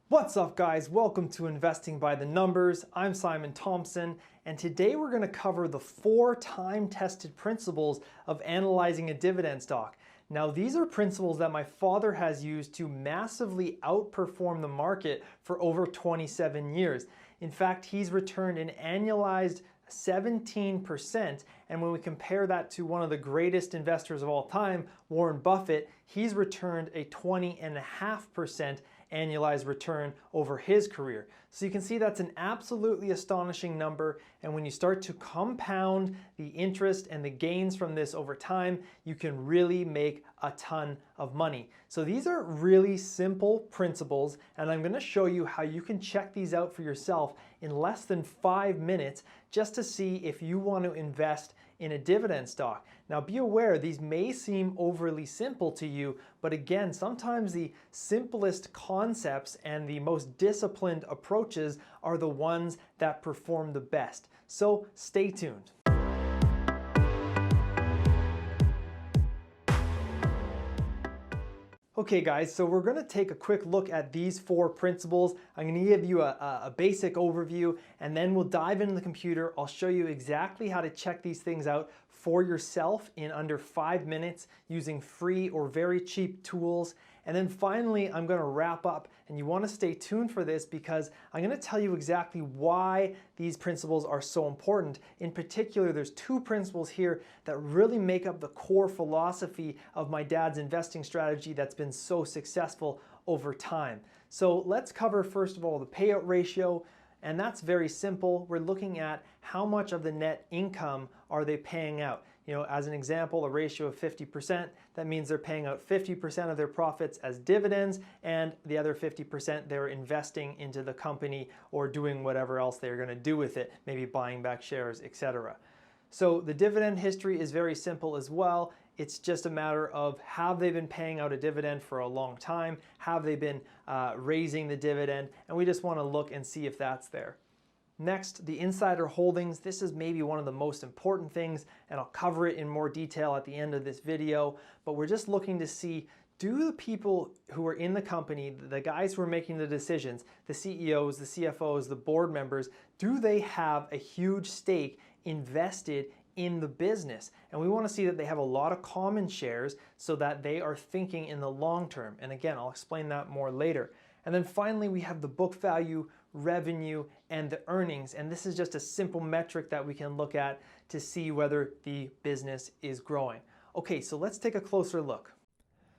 What's up, guys? Welcome to Investing by the Numbers. I'm Simon Thompson, and today we're going to cover the 4 time-tested principles of analyzing a dividend stock. Now, these are principles that my father has used to massively outperform the market for over 27 years. In fact, he's returned an annualized 17%, and when we compare that to one of the greatest investors of all time, Warren Buffett, he's returned a 20.5% annualized return over his career. So you can see that's an absolutely astonishing number, and when you start to compound the interest and the gains from this over time, you can really make a ton of money. So these are really simple principles, and I'm going to show you how you can check these out for yourself in less than 5 minutes just to see if you want to invest in a dividend stock. Now, be aware, these may seem overly simple to you, but again, sometimes the simplest concepts and the most disciplined approaches are the ones that perform the best. So stay tuned. Okay guys, so we're going to take a quick look at these 4 principles. I'm going to give you a basic overview, and then we'll dive into the computer. I'll show you exactly how to check these things out for yourself in under 5 minutes using free or very cheap tools. And then finally, I'm going to wrap up, and you want to stay tuned for this because I'm going to tell you exactly why these principles are so important. In particular, there's 2 principles here that really make up the core philosophy of my dad's investing strategy that's been so successful over time. So let's cover first of all the payout ratio. And that's very simple. We're looking at how much of the net income are they paying out. You know, as an example, a ratio of 50%, that means they're paying out 50% of their profits as dividends, and the other 50% they're investing into the company or doing whatever else they're going to do with it, maybe buying back shares, etc. So the dividend history is very simple as well. It's just a matter of, have they been paying out a dividend for a long time? Have they been raising the dividend? And we just want to look and see if that's there. Next, the insider holdings. This is maybe one of the most important things, and I'll cover it in more detail at the end of this video. But we're just looking to see, do the people who are in the company, the guys who are making the decisions, the CEOs, the CFOs, the board members, do they have a huge stake invested in the business? And we want to see that they have a lot of common shares so that they are thinking in the long term. And again, I'll explain that more later. And then finally, we have the book value, revenue, and the earnings. And this is just a simple metric that we can look at to see whether the business is growing. Okay, so let's take a closer look.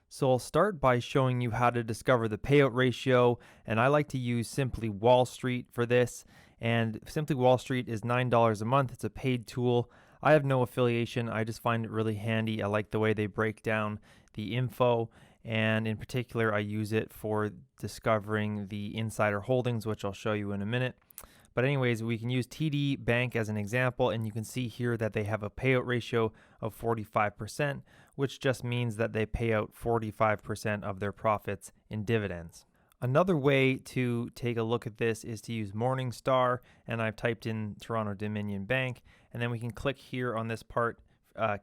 So I'll start by showing you how to discover the payout ratio, and I like to use Simply Wall Street for this. And Simply Wall Street is $9 a month. It's a paid tool. I have no affiliation. I just find it really handy. I like the way they break down the info, and in particular, I use it for discovering the insider holdings, which I'll show you in a minute. But anyways, we can use TD Bank as an example, and you can see here that they have a payout ratio of 45%, which just means that they pay out 45% of their profits in dividends. Another way to take a look at this is to use Morningstar, and I've typed in Toronto Dominion Bank, and then we can click here on this part,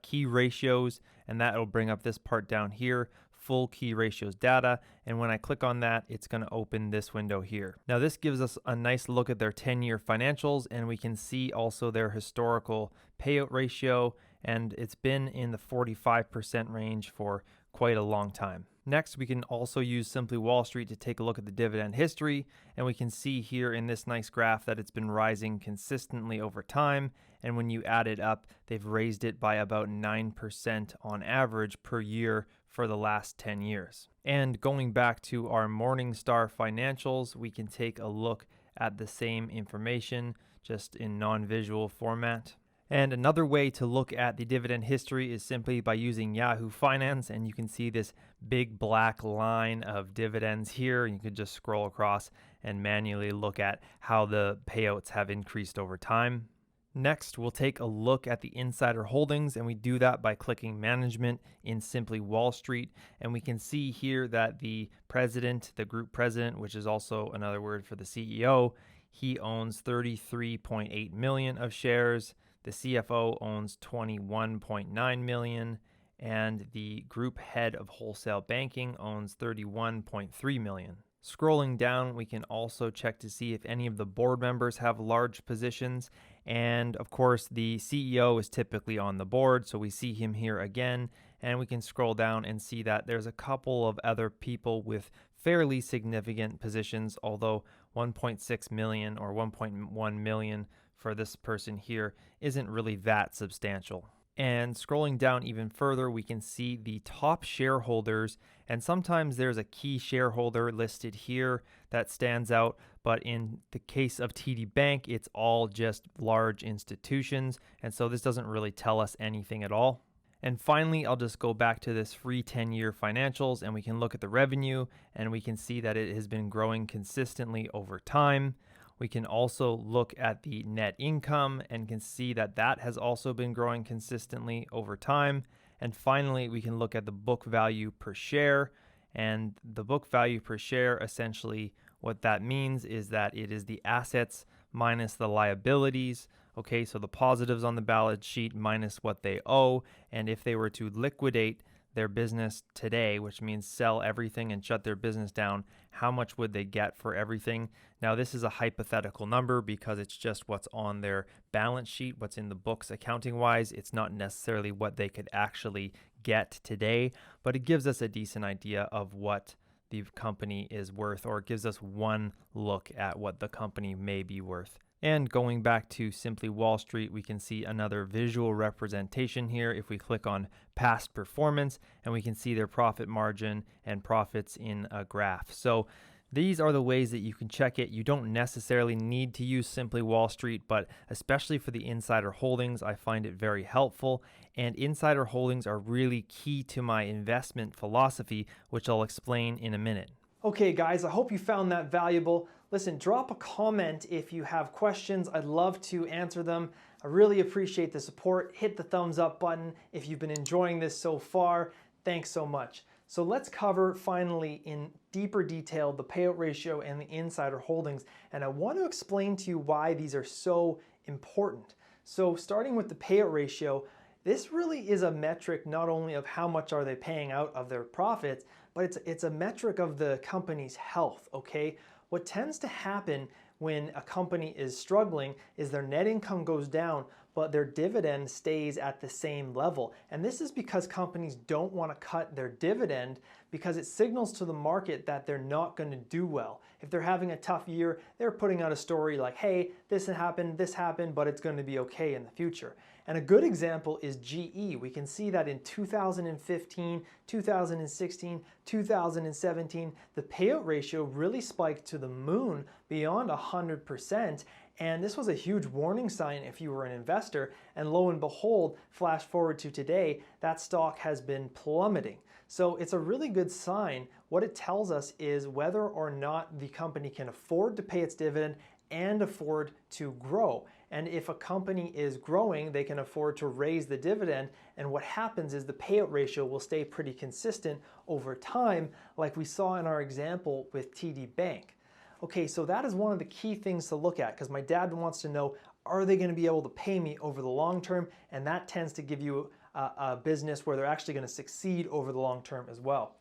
key ratios, and that will bring up this part down here, full key ratios data. And when I click on that, it's going to open this window here. Now this gives us a nice look at their 10-year financials, and we can see also their historical payout ratio, and it's been in the 45% range for quite a long time. Next, we can also use Simply Wall Street to take a look at the dividend history, and we can see here in this nice graph that it's been rising consistently over time, and when you add it up, they've raised it by about 9% on average per year for the last 10 years. And going back to our Morningstar financials, we can take a look at the same information just in non-visual format. And another way to look at the dividend history is simply by using Yahoo Finance, and you can see this big black line of dividends here. You could just scroll across and manually look at how the payouts have increased over time. Next, we'll take a look at the insider holdings, and we do that by clicking Management in Simply Wall Street. And we can see here that the president, the group president, which is also another word for the CEO, he owns 33.8 million of shares. The CFO owns 21.9 million, and the group head of wholesale banking owns 31.3 million. Scrolling down, we can also check to see if any of the board members have large positions. And of course, the CEO is typically on the board, so we see him here again. And we can scroll down and see that there's a couple of other people with fairly significant positions, although 1.6 million or 1.1 million for this person here isn't really that substantial. And scrolling down even further, we can see the top shareholders, and sometimes there's a key shareholder listed here that stands out, but in the case of TD Bank, it's all just large institutions, and so this doesn't really tell us anything at all. And finally, I'll just go back to this free 10-year financials, and we can look at the revenue, and we can see that it has been growing consistently over time. We can also look at the net income and can see that that has also been growing consistently over time. And finally, we can look at the book value per share. And the book value per share, essentially what that means is that it is the assets minus the liabilities. Okay, so the positives on the balance sheet minus what they owe. And if they were to liquidate their business today, which means sell everything and shut their business down, how much would they get for everything? Now, this is a hypothetical number because it's just what's on their balance sheet, what's in the books accounting wise. It's not necessarily what they could actually get today, but it gives us a decent idea of what the company is worth, or it gives us one look at what the company may be worth. And going back to Simply Wall Street, we can see another visual representation here if we click on past performance, and we can see their profit margin and profits in a graph. So these are the ways that you can check it. You don't necessarily need to use Simply Wall Street, but especially for the insider holdings, I find it very helpful. And insider holdings are really key to my investment philosophy, which I'll explain in a minute. Okay guys, I hope you found that valuable. Listen, drop a comment if you have questions. I'd love to answer them. I really appreciate the support. Hit the thumbs up button if you've been enjoying this so far. Thanks so much. So let's cover finally in deeper detail the payout ratio and the insider holdings. And I want to explain to you why these are so important. So starting with the payout ratio, this really is a metric not only of how much are they paying out of their profits, but it's a metric of the company's health, okay? What tends to happen when a company is struggling is their net income goes down, but their dividend stays at the same level. And this is because companies don't want to cut their dividend because it signals to the market that they're not going to do well. If they're having a tough year, they're putting out a story like, hey, this happened, but it's going to be okay in the future. And a good example is GE. We can see that in 2015, 2016, 2017, the payout ratio really spiked to the moon beyond 100%. And this was a huge warning sign if you were an investor. And lo and behold, flash forward to today, that stock has been plummeting. So it's a really good sign. What it tells us is whether or not the company can afford to pay its dividend and afford to grow. And if a company is growing, they can afford to raise the dividend. And what happens is the payout ratio will stay pretty consistent over time, like we saw in our example with TD Bank. Okay, so that is one of the key things to look at because my dad wants to know, are they going to be able to pay me over the long term? And that tends to give you a business where they're actually going to succeed over the long term as well.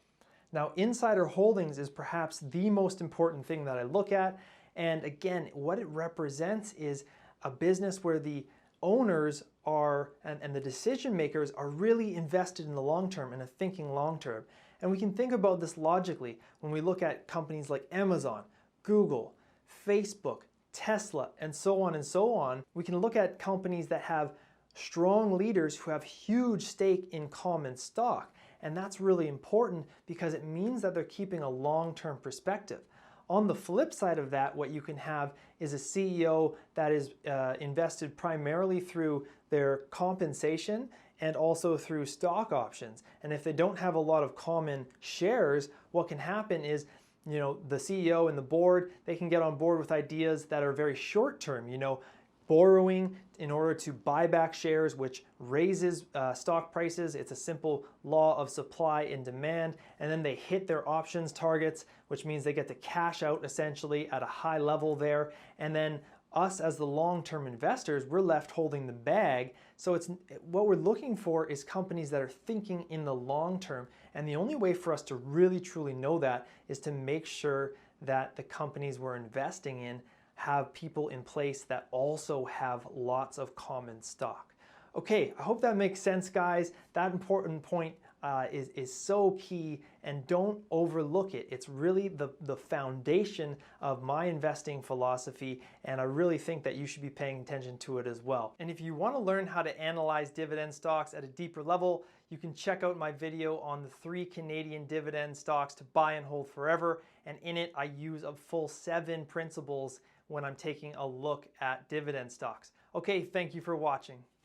Now, insider holdings is perhaps the most important thing that I look at. And again, what it represents is a business where the owners are and the decision makers are really invested in the long term and are thinking long term. And we can think about this logically when we look at companies like Amazon, Google, Facebook, Tesla, and so on and so on. We can look at companies that have strong leaders who have huge stake in common stock. And that's really important because it means that they're keeping a long-term perspective. On the flip side of that, what you can have is a CEO that is invested primarily through their compensation and also through stock options. And if they don't have a lot of common shares, what can happen is, you know, the CEO and the board, they can get on board with ideas that are very short term, you know, borrowing in order to buy back shares, which raises stock prices. It's a simple law of supply and demand. And then they hit their options targets, which means they get to cash out essentially at a high level there. And then us as the long-term investors, we're left holding the bag. So it's what we're looking for is companies that are thinking in the long term. And the only way for us to really truly know that is to make sure that the companies we're investing in have people in place that also have lots of common stock. Okay, I hope that makes sense, guys. That important point is so key, and don't overlook it. It's really the foundation of my investing philosophy, and I really think that you should be paying attention to it as well. And if you want to learn how to analyze dividend stocks at a deeper level, you can check out my video on the 3 Canadian dividend stocks to buy and hold forever, and in it I use a full 7 principles when I'm taking a look at dividend stocks. Okay, thank you for watching.